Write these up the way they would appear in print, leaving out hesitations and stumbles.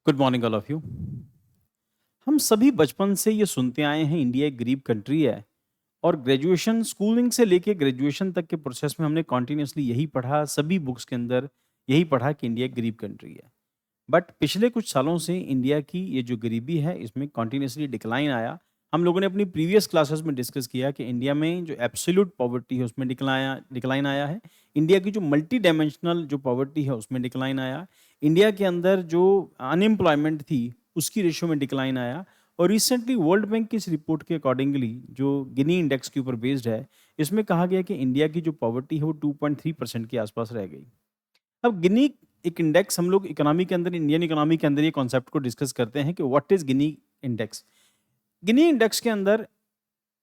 Good morning all of you. हम सभी बचपन से ये सुनते आए हैं इंडिया एक गरीब कंट्री है। और ग्रेजुएशन स्कूलिंग से लेके ग्रेजुएशन तक के प्रोसेस में हमने कॉन्टिन्यूसली यही पढ़ा, सभी बुक्स के अंदर यही पढ़ा कि इंडिया एक गरीब कंट्री है। बट पिछले कुछ सालों से इंडिया की ये जो गरीबी है इसमें कॉन्टिन्यूसली डिक्लाइन आया। हम लोगों ने अपनी प्रीवियस क्लासेस में डिस्कस किया कि इंडिया में जो एब्सोल्यूट पॉवर्टी है उसमें डिक्लाइन आया है। इंडिया की जो मल्टी डायमेंशनल जो पॉवर्टी है उसमें डिक्लाइन आया। इंडिया के अंदर जो अनएम्प्लॉयमेंट थी उसकी रेशियो में डिक्लाइन आया। और रिसेंटली वर्ल्ड बैंक की इस रिपोर्ट के अकॉर्डिंगली जो गिनी इंडेक्स के ऊपर बेस्ड है, इसमें कहा गया कि इंडिया की जो पॉवर्टी है वो 2.3% के आसपास रह गई। अब गिनी एक इंडेक्स, हम लोग इकोनॉमी के अंदर, इंडियन इकोनॉमी के अंदर ये कॉन्सेप्ट को डिस्कस करते हैं कि what is Gini index. Gini index के अंदर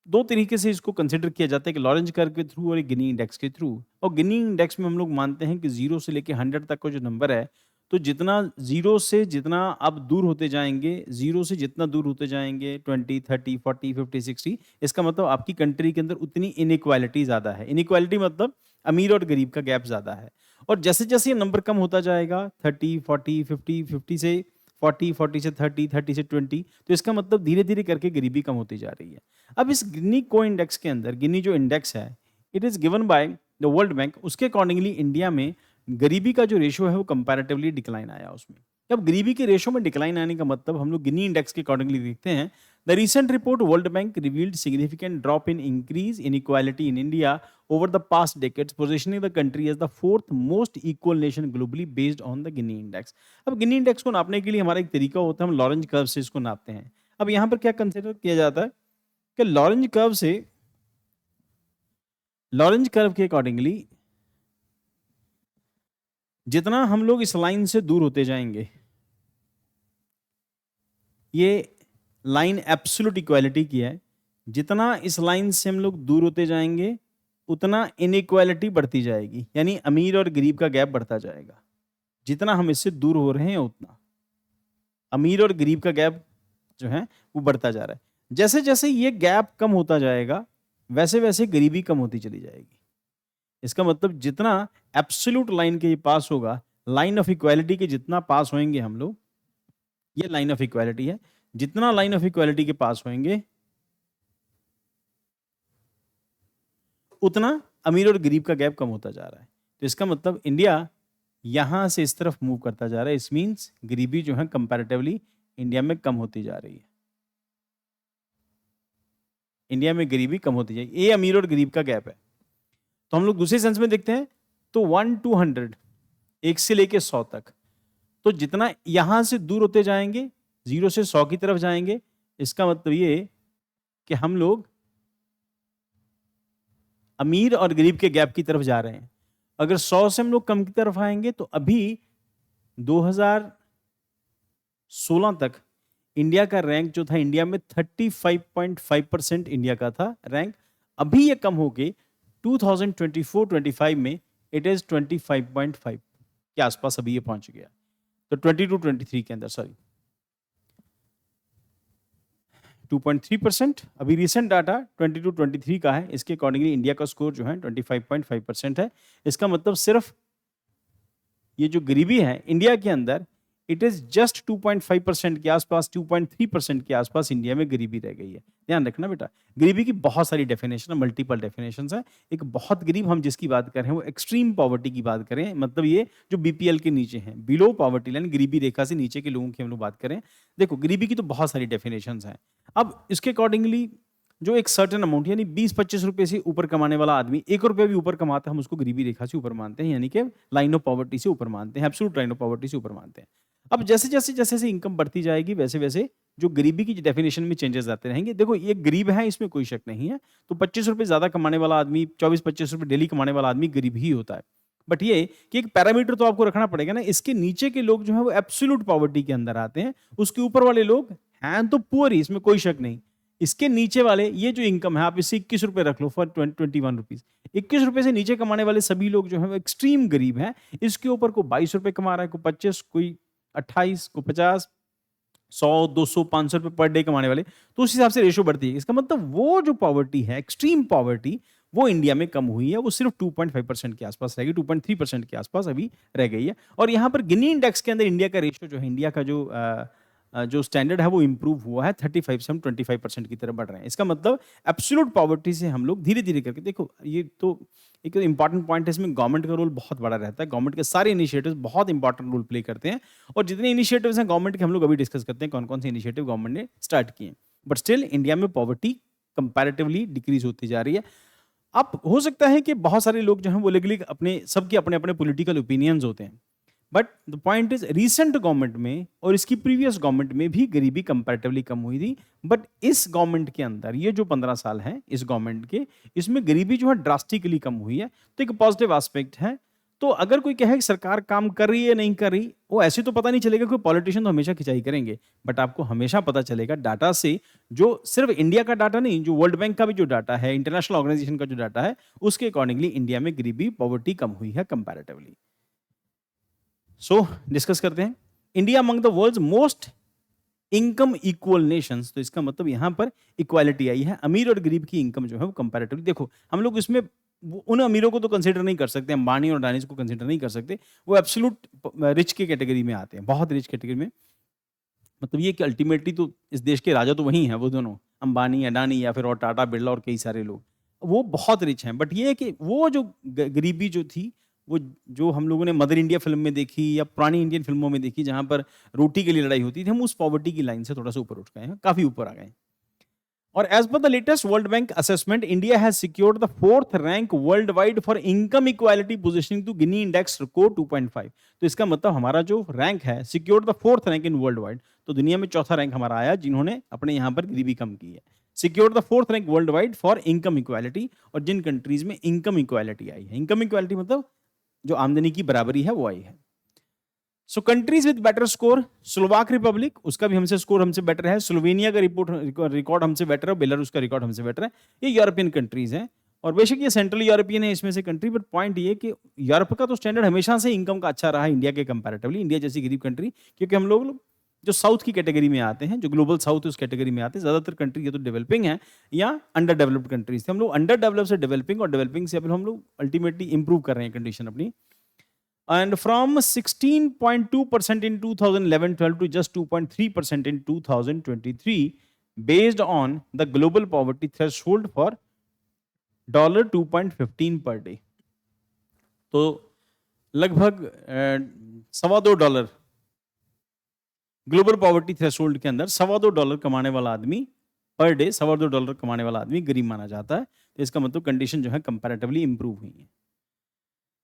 दो तरीके से इसको कंसिडर किया जाता है कि लॉरेंज कर्व के थ्रू और एक गिनी इंडेक्स के थ्रू। और गिनी इंडेक्स में हम लोग मानते हैं कि 0 से लेके 100 तक का जो नंबर है, तो जितना 0 से जितना आप दूर होते जाएंगे, 0 से जितना दूर होते जाएंगे 20, 30, 40, 50, 60, इसका मतलब आपकी कंट्री के अंदर उतनी इनइक्वालिटी ज़्यादा है। इनइक्वालिटी मतलब अमीर और गरीब का गैप ज़्यादा है। और जैसे जैसे ये नंबर कम होता जाएगा, 30, 40, 50, 50 से 40, 40 से 30, 30 से 20, तो इसका मतलब धीरे धीरे करके गरीबी कम होती जा रही है। अब इस गिनी को इंडेक्स के अंदर, गिनी जो इंडेक्स है, it is given by the World bank, उसके अकॉर्डिंगली इंडिया में गरीबी का जो रेशियो है वो कंपैरेटिवली डिक्लाइन आया उसमें। अब गरीबी के रेशियो में डिक्लाइन आने का मतलब हम लोग गिनी इंडेक्स के अकॉर्डिंगली देखते हैं। The recent report world bank revealed significant drop in increase in equality in India over the past decades, positioning the country as the fourth most equal nation globally based on the Gini index. अब Gini index को नापने के लिए हमारा एक तरीका होता है, हम लॉरेंज कर्व से इसको नापते हैं। अब यहाँ पर क्या कंसिडर किया जाता है कि लॉरेंज कर्व के अकॉर्डिंगली जितना हम लोग इस लाइन से दूर होते जाएंगे, ये लाइन एब्सोल्यूट इक्वालिटी की है, जितना इस लाइन से हम लोग दूर होते जाएंगे उतना इनइक्वालिटी बढ़ती जाएगी, यानी अमीर और गरीब का गैप बढ़ता जाएगा। जितना हम इससे दूर हो रहे हैं उतना अमीर और गरीब का गैप जो है वो बढ़ता जा रहा है। जैसे जैसे ये गैप कम होता जाएगा वैसे वैसे गरीबी कम होती चली जाएगी। इसका मतलब जितना एब्सोल्यूट लाइन के पास होगा, लाइन ऑफ इक्वालिटी के जितना पास होंगे हम लोग, ये लाइन ऑफ इक्वालिटी है, जितना लाइन ऑफ इक्वालिटी के पास होंगे उतना अमीर और गरीब का गैप कम होता जा रहा है। तो इसका मतलब इंडिया यहां से इस तरफ मूव करता जा रहा है। इस मीन्स गरीबी जो है कंपैरेटिवली इंडिया में कम होती जा रही है। इंडिया में गरीबी कम होती जाएगी, ये अमीर और गरीब का गैप है। तो हम लोग दूसरे सेंस में देखते हैं, तो 1 to 100, 1 से लेके 100 तक, तो जितना यहां से दूर होते जाएंगे, 0 से 100 की तरफ जाएंगे, इसका मतलब ये कि हम लोग अमीर और गरीब के गैप की तरफ जा रहे हैं। अगर 100 से हम लोग कम की तरफ आएंगे तो अभी 2016 तक इंडिया का रैंक जो था, इंडिया में 35.5% इंडिया का था रैंक। अभी ये कम होके 2024-25 में इट इज 25.5 के आसपास अभी ये पहुंच गया। तो 22-23 के अंदर, सॉरी 2.3%। अभी रिसेंट डाटा 22-23 का है, इसके अकॉर्डिंगली इंडिया का स्कोर जो है 25.5% है। इसका मतलब सिर्फ ये जो गरीबी है इंडिया के अंदर, इट इज जस्ट 2.5% के आसपास, 2.3% के आसपास इंडिया में गरीबी रह गई है। ध्यान रखना बेटा, गरीबी की बहुत सारी डेफिनेशन है, मल्टीपल डेफिनेशंस है। एक बहुत गरीब हम जिसकी बात कर रहे हैं वो एक्सट्रीम पॉवर्टी की बात करें, मतलब ये जो बीपीएल के नीचे हैं, बिलो पॉवर्टी लाइन, गरीबी रेखा से नीचे के लोगों की हम लोग बात करें। देखो गरीबी की तो बहुत सारी डेफिनेशंस हैं। अब इसके अकॉर्डिंगली जो एक सर्टेन अमाउंट, यानी 20-25 रुपए से ऊपर कमाने वाला आदमी, 1 रुपया भी ऊपर कमाता है, हम उसको गरीबी रेखा से ऊपर मानते हैं, यानी कि लाइन ऑफ पॉवर्टी से ऊपर मानते हैं, एब्सोल्यूट लाइन ऑफ पॉवर्टी से ऊपर मानते हैं। अब जैसे जैसे जैसे जैसे इनकम बढ़ती जाएगी वैसे वैसे जो गरीबी की डेफिनेशन में चेंजेस आते रहेंगे। देखो ये गरीब है, इसमें कोई शक नहीं है, तो 25 रुपए ज्यादा कमाने वाला आदमी, 24-25 रुपए डेली कमाने वाला आदमी गरीब ही होता है। बट ये कि एक पैरामीटर तो आपको रखना पड़ेगा ना, इसके नीचे के लोग जो है वो एब्सोल्यूट पॉवर्टी के अंदर आते हैं, उसके ऊपर वाले लोग हैं तो पुअर ही, इसमें कोई शक नहीं। इसके नीचे वाले, ये जो इनकम है आप इसे 21 रुपए रख लो, फॉर 21 रुपीज, 21 रुपए से नीचे कमाने वाले सभी लोग जो है वो एक्सट्रीम गरीब हैं। इसके ऊपर को 22 रुपए कमा रहा है, कोई 25, कोई 28, को 50, 100, 200, 500 रुपए पर डे कमाने वाले, तो उस हिसाब से रेशियो बढ़ती है। इसका मतलब वो जो पॉवर्टी है, एक्सट्रीम पॉवर्टी, वो इंडिया में कम हुई है, वो सिर्फ 2.5% के आसपास रह गई, 2.3% के आसपास अभी रह गई है। और यहाँ पर गिनी इंडेक्स के अंदर इंडिया का रेशियो जो है, इंडिया का जो स्टैंडर्ड है वो इंप्रूव हुआ है, 35 से हम 25% की तरफ बढ़ रहे हैं। इसका मतलब एब्सोल्यूट पॉवर्टी से हम लोग धीरे धीरे करके, देखो ये तो एक इंपॉर्टेंट पॉइंट है, इसमें गवर्नमेंट का रोल बहुत बड़ा रहता है, गवर्नमेंट के सारे इनिशिएटिव्स बहुत इंपॉर्टेंट रोल प्ले करते हैं। और जितने इनिशिएटिव्स हैं गवर्नमेंट के, हम लोग अभी डिस्कस करते हैं कौन कौन से इनिशिएटिव गवर्नमेंट ने स्टार्ट किए हैं। बट स्टिल इंडिया में पॉवर्टी कंपैरेटिवली डिक्रीज होती जा रही है। अब हो सकता है कि बहुत सारे लोग जो हैं वो लेगली अपने, सबके अपने अपने पॉलिटिकल ओपिनियंस होते हैं, but the point is recent government में और इसकी प्रीवियस गवर्नमेंट में भी गरीबी कंपैरेटिवली कम हुई थी। बट इस गवर्नमेंट के अंदर, ये जो 15 साल हैं इस गवर्नमेंट के, इसमें गरीबी जो है ड्रास्टिकली कम हुई है। तो एक पॉजिटिव एस्पेक्ट है। तो अगर कोई कहे कि सरकार काम कर रही है नहीं कर रही, वो ऐसे तो पता नहीं चलेगा, कोई पॉलिटिशियन तो हमेशा खिंचाई करेंगे, बट आपको हमेशा पता चलेगा डाटा से, जो सिर्फ इंडिया का डाटा नहीं, जो वर्ल्ड बैंक का भी जो डाटा है, इंटरनेशनल ऑर्गेनाइजेशन का जो डाटा है, उसके अकॉर्डिंगली इंडिया में गरीबी पॉवर्टी कम हुई है कंपैरेटिवली। सो डिस्कस करते हैं। India among the world's most income equal nations, तो इसका मतलब यहां पर इक्वालिटी आई है। अमीर और गरीब की इनकम जो है वो कंपैरेटिवली, देखो हम लोग इसमें उन अमीरों को तो कंसीडर नहीं कर सकते, अंबानी और अडानी को कंसीडर नहीं कर सकते, वो एब्सोल्यूट रिच के कैटेगरी में आते हैं, बहुत रिच कैटेगरी में। मतलब ये कि अल्टीमेटली तो इस देश के राजा तो वही हैं, वो दोनों अंबानी, अडानी या फिर और टाटा, बिरला और कई सारे लोग, वो बहुत रिच हैं। बट ये है कि वो जो गरीबी जो थी, वो जो हम लोगों ने मदर इंडिया फिल्म में देखी या पुरानी इंडियन फिल्मों में देखी, जहां पर रोटी के लिए लड़ाई होती थी, हम उस पॉवर्टी की लाइन से थोड़ा सा ऊपर उठ गए हैं, काफी ऊपर आ गए हैं। और एज पर the latest world bank assessment, India has secured the 4th rank world wide for income equality, positioning to Gini index score 2.5। तो इसका मतलब हमारा जो रैंक है, secured the 4th rank in world wide, तो दुनिया में चौथा रैंक हमारा आया जिन्होंने अपने यहां पर गरीबी कम की है। Secured the 4th rank world wide for income equality, और जिन कंट्रीज में इनकम इक्वालिटी आई है, इनकम इक्वालिटी मतलब जो आमदनी की बराबरी है वो आई है। So countries with better score, Slovak Republic, उसका भी हमसे स्कोर हमसे बेटर है, स्लोवेनिया का रिकॉर्ड हमसे बेटर है, बेलारूस का रिकॉर्ड हमसे बेटर है। ये यूरोपियन कंट्रीज हैं, और बेशक ये सेंट्रल यूरोपियन है इसमें से कंट्री, बट पॉइंट ये कि यूरोप का तो स्टैंडर्ड हमेशा से इनकम का अच्छा रहा है इंडिया के कंपैरेटिवली, इंडिया जैसी गरीब कंट्री, क्योंकि हम लोग जो साउथ की कैटेगरी में आते हैं, जो ग्लोबल साउथ उस कैटेगरी में आते हैं, ज्यादातर कंट्री या तो डेवलपिंग है या अंडर डेवलप्ड कंट्रीज थे। हम लोग अंडर डेवलप से डेवलपिंग और डेवलपिंग से हम लोग अल्टीमेटली इंप्रूव कर रहे हैं कंडीशन अपनी। And from 16.2% in 2011-12 to just 2.3% in 2023, based on the global poverty threshold for $2.15 per day. तो लगभग $2.25 ग्लोबल पॉवर्टी थ्रेशोल्ड के अंदर $2.25 कमाने वाला आदमी पर डे, $2.25 कमाने वाला आदमी गरीब माना जाता है। तो इसका मतलब कंडीशन जो है कंपैरेटिवली इंप्रूव हुई है।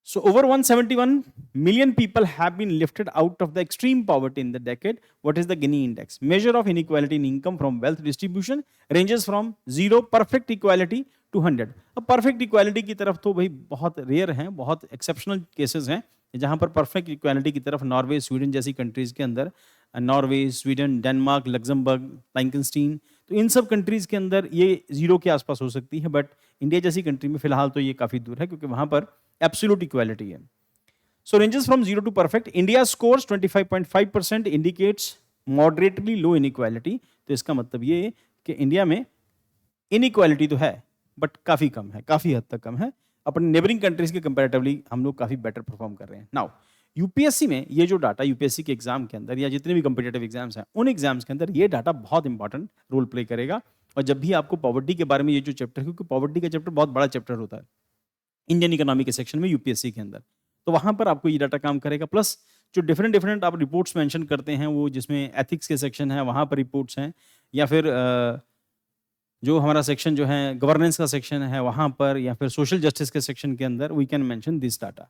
So over 171 million people have been lifted out of the extreme poverty in the decade. What is the Gini index? Measure of inequality in income from wealth distribution ranges from 0 perfect equality to 100. अब perfect equality की तरफ तो भाई बहुत rare हैं, बहुत exceptional cases हैं, जहां पर परफेक्ट इक्वालिटी की तरफ नॉर्वे, स्वीडन जैसी कंट्रीज के अंदर, नॉर्वे, स्वीडन, डेनमार्क, लग्जमबर्ग, लाइकनस्टीन, तो इन सब कंट्रीज के अंदर ये 0 के आसपास हो सकती है। बट इंडिया जैसी कंट्री में फिलहाल तो ये काफी दूर है, क्योंकि वहां पर एब्सोल्यूट इक्वालिटी है। So ranges from 0 to perfect. India scores 25.5% indicates moderately low inequality. तो इसका मतलब ये कि इंडिया में इनइक्वालिटी तो है, बट काफी कम है, काफी हद तक कम है। अपने नेबरिंग कंट्रीज के कंपैरेटिवली हम लोग काफी बेटर परफॉर्म कर रहे हैं। नाउ यूपीएससी में ये जो डाटा, यूपीएससी के एग्जाम के अंदर या जितने भी कॉम्पिटेटिव एग्जाम्स हैं, उन एग्जाम्स के अंदर ये डाटा बहुत इंपॉर्टेंट रोल प्ले करेगा। और जब भी आपको पॉवर्टी के बारे में ये जो चैप्टर, क्योंकि पॉवर्टी का चैप्टर बहुत बड़ा चैप्टर होता है इंडियन इकोनॉमी के सेक्शन में यूपीएससी के अंदर, तो वहां पर आपको ये डाटा काम करेगा। प्लस जो डिफरेंट आप रिपोर्ट्स मेंशन करते हैं, वो जिसमें एथिक्स के सेक्शन है वहां पर रिपोर्ट्स हैं, या फिर जो हमारा सेक्शन जो है गवर्नेंस का सेक्शन है वहां पर, या फिर सोशल जस्टिस के सेक्शन के अंदर we can mention this data.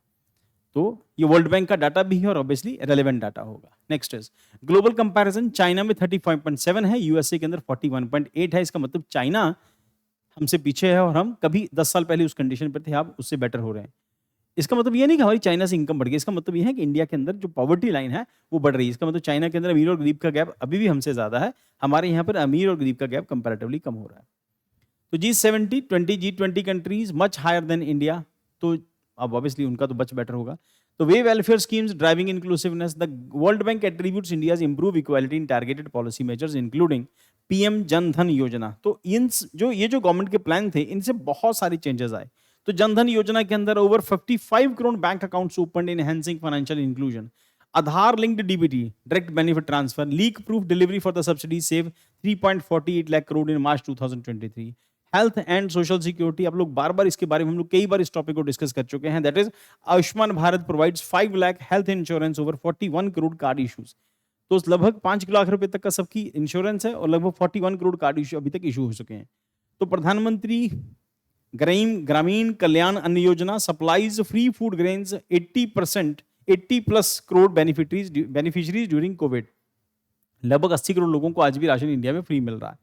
तो ये वर्ल्ड बैंक का डाटा भी है और ऑब्वियसली रेलेवेंट डाटा होगा। Next is global comparison. China में 35.7 है, यूएसए के अंदर 41.8 है। इसका मतलब चाइना हमसे पीछे है और हम कभी 10 साल पहले उस कंडीशन पर थे, आप उससे बेटर हो रहे हैं। इसका मतलब ये नहीं कि हमारी चाइना से इनकम बढ़ गई, इसका मतलब ये है कि इंडिया के अंदर जो पॉवर्टी लाइन है वो बढ़ रही है। इसका मतलब चाइना के अंदर अमीर और गरीब का गैप अभी भी हमसे ज्यादा है, हमारे यहाँ पर अमीर और गरीब का गैप कंपैरेटिवली कम हो रहा है। तो G70 G20 countries much higher than India, तो अब ऑब्वियसली उनका तो मच बेटर होगा। तो वे welfare schemes driving inclusiveness. The World Bank attributes India's improve equality in targeted policy measures including PM Jan Dhan योजना। तो इन जो ये जो गवर्नमेंट के प्लान थे, इनसे बहुत सारी चेंजेस आए। तो जन धन योजना के अंदर over 55 crore bank accounts open, enhancing financial inclusion. Aadhaar linked DBT, direct benefit transfer, leak proof delivery for the subsidy save 3.48 lakh crore in March 2023। Health and social security, आप लोग बार बार इसके बारे में, हम लोग कई बार इस टॉपिक को डिस्कस कर चुके हैं। That is Ayushman Bharat provides 5 lakh health insurance over 41 crore card issues. तो लगभग 5 लाख रुपए तक का सबकी इंश्योरेंस है और लगभग 41 करोड़ कार्ड इशू अभी तक इशू हो चुके हैं। तो प्रधानमंत्री ग्रामीण कल्याण अन्न योजना supplies free food grains 80 plus crore beneficiaries during Covid. लगभग 80 करोड़ लोगों को आज भी राशन इंडिया में फ्री मिल रहा है।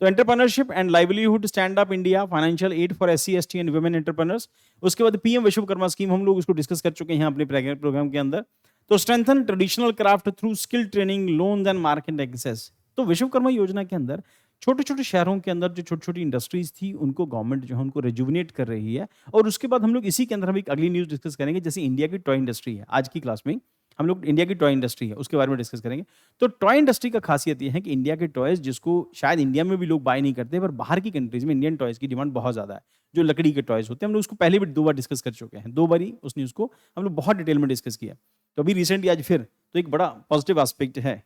तो entrepreneurship and livelihood stand up India, financial aid for SC ST and women entrepreneurs. उसके बाद पीएम विश्वकर्मा स्कीम, हम लोग इसको डिस्कस कर चुके हैं अपने प्रोग्राम के अंदर। तो strengthen traditional craft through skill training, loans and market access. तो विश्वकर्मा योजना के अंदर छोटे छोटे शहरों के अंदर जो छोटी छोटी इंडस्ट्रीज थी, उनको गवर्नमेंट जो है उनको रेजुविनेट कर रही है। और उसके बाद हम लोग इसी के अंदर हम एक अगली न्यूज डिस्कस करेंगे, जैसे इंडिया की टॉय इंडस्ट्री है। आज की क्लास में हम लोग इंडिया की टॉय इंडस्ट्री है उसके बारे में डिस्कस करेंगे। तो टॉय इंडस्ट्री का खासियत यह है कि इंडिया के टॉयज, जिसको शायद इंडिया में भी लोग बाय नहीं करते, पर बाहर की कंट्रीज में इंडियन टॉयज की डिमांड बहुत ज्यादा है। जो लकड़ी के टॉयज होते हैं, हम लोग उसको पहले भी 2 बार डिस्कस कर चुके हैं, 2 बार ही उस न्यूज को हम लोग बहुत डिटेल में डिस्कस किया। तो अभी रिसेंटली आज फिर, तो एक बड़ा पॉजिटिव एस्पेक्ट है।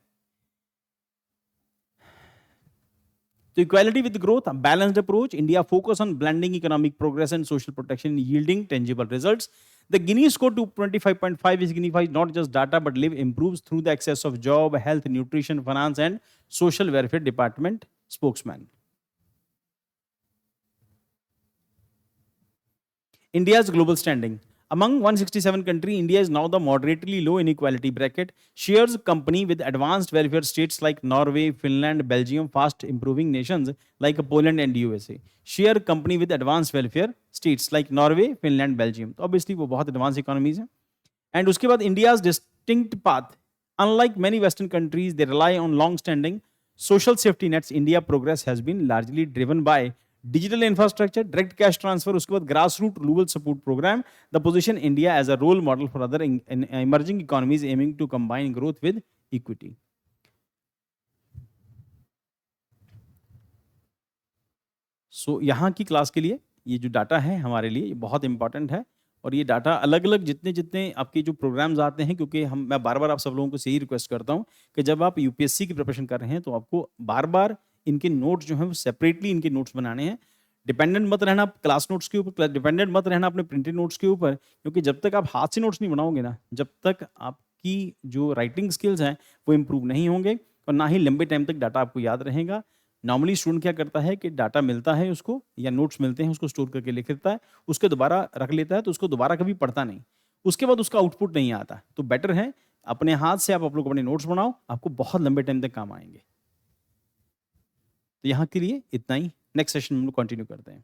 तो equality with growth, balanced approach, India focus on blending economic progress and social protection yielding tangible results. The Gini score to 25.5 is signifies not just data but live improves through the access of job, health, nutrition, finance and social welfare department spokesman. India's global standing. Among 167 countries, India is now the moderately low inequality bracket, shares company with advanced welfare states like Norway, Finland, Belgium, fast improving nations like Poland and USA. Share company with advanced welfare states like Norway, Finland, Belgium. तो obviously वो बहुत advanced economies हैं. And उसके बाद India's distinct path. Unlike many Western countries, they rely on long-standing social safety nets. India progress has been largely driven by digital infrastructure, direct cash transfer, उसके बाद grassroots rural support program, the position India as a role model for other emerging economies aiming to combine growth with equity. So यहाँ की class के लिए ये जो data है हमारे लिए ये बहुत इंपॉर्टेंट है। और ये डाटा अलग अलग जितने जितने आपके जो प्रोग्राम्स आते हैं, क्योंकि मैं बार बार आप सब लोगों को से ही रिक्वेस्ट करता हूँ कि जब आप यूपीएससी की प्रिपरेशन कर रहे हैं तो आपको बार बार इनके नोट्स जो हैं वो सेपरेटली इनके नोट्स बनाने हैं। डिपेंडेंट मत रहना क्लास नोट्स के ऊपर, डिपेंडेंट मत रहना अपने प्रिंटेड नोट्स के ऊपर, क्योंकि जब तक आप हाथ से नोट्स नहीं बनाओगे ना, जब तक आपकी जो राइटिंग स्किल्स हैं वो इम्प्रूव नहीं होंगे और ना ही लंबे टाइम तक डाटा आपको याद रहेगा। नॉर्मली स्टूडेंट क्या करता है कि डाटा मिलता है उसको या नोट्स मिलते हैं, उसको स्टोर करके लिख लेता है, उसके दोबारा रख लेता है, तो उसको दोबारा कभी पढ़ता नहीं, उसके बाद उसका आउटपुट नहीं आता। तो बेटर है अपने हाथ से आप लोग अपने नोट्स बनाओ, आपको बहुत लंबे टाइम तक काम आएंगे। तो यहाँ के लिए इतना ही, नेक्स्ट सेशन में हम लोग कंटिन्यू करते हैं।